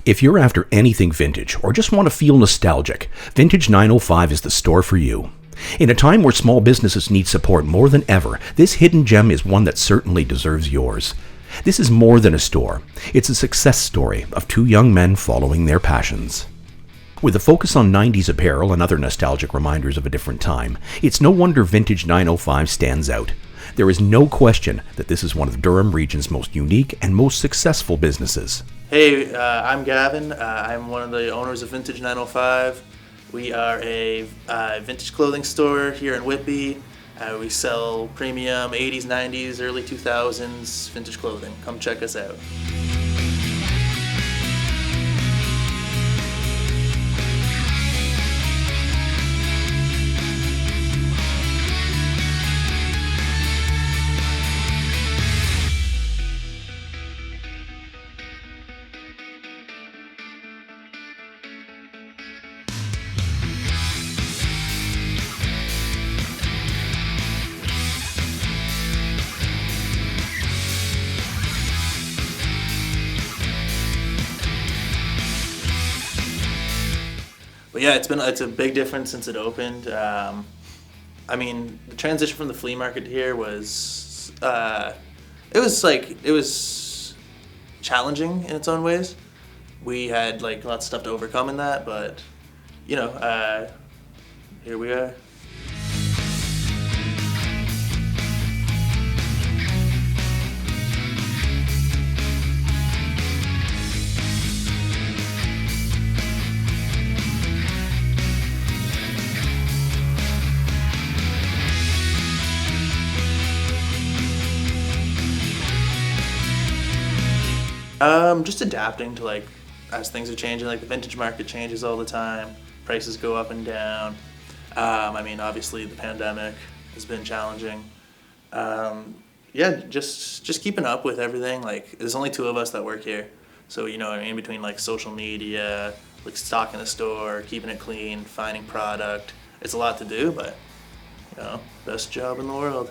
If you're after anything vintage or just want to feel nostalgic, Vintage 905 is the store for you. In a time where small businesses need support more than ever, this hidden gem is one that certainly deserves yours. This is more than a store. It's a success story of two young men following their passions. With a focus on 90s apparel and other nostalgic reminders of a different time, it's no wonder Vintage 905 stands out. There is no question that this is one of Durham region's most unique and most successful businesses. Hey, I'm Gavin. I'm one of the owners of Vintage 905. We are a vintage clothing store here in Whitby. We sell premium 80s, 90s, early 2000s vintage clothing. Come check us out. But yeah, it's a big difference since it opened. The transition from the flea market here was it was challenging in its own ways. We had lots of stuff to overcome in that, but here we are. Just adapting to as things are changing. The vintage market changes all the time. Prices go up and down. Obviously the pandemic has been challenging. Just keeping up with everything. There's only two of us that work here, so in between social media, stocking the store, keeping it clean, finding product. It's a lot to do, but best job in the world.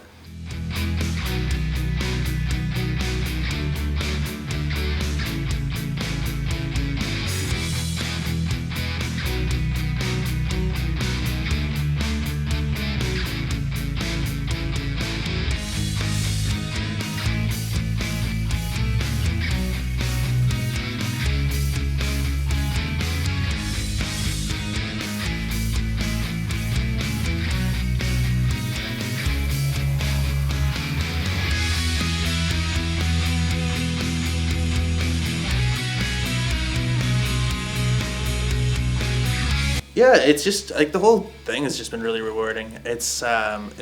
Yeah, it's just the whole thing has just been really rewarding. It's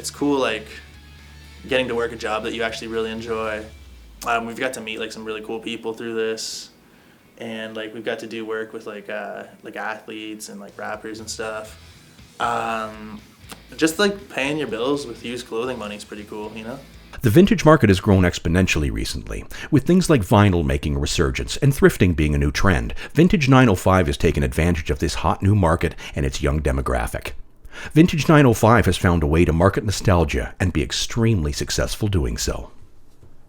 cool getting to work a job that you actually really enjoy. We've got to meet some really cool people through this, and we've got to do work with athletes and rappers and stuff. Just paying your bills with used clothing money is pretty cool, The vintage market has grown exponentially recently, with things like vinyl making a resurgence and thrifting being a new trend. Vintage 905 has taken advantage of this hot new market and its young demographic. Vintage 905 has found a way to market nostalgia and be extremely successful doing so.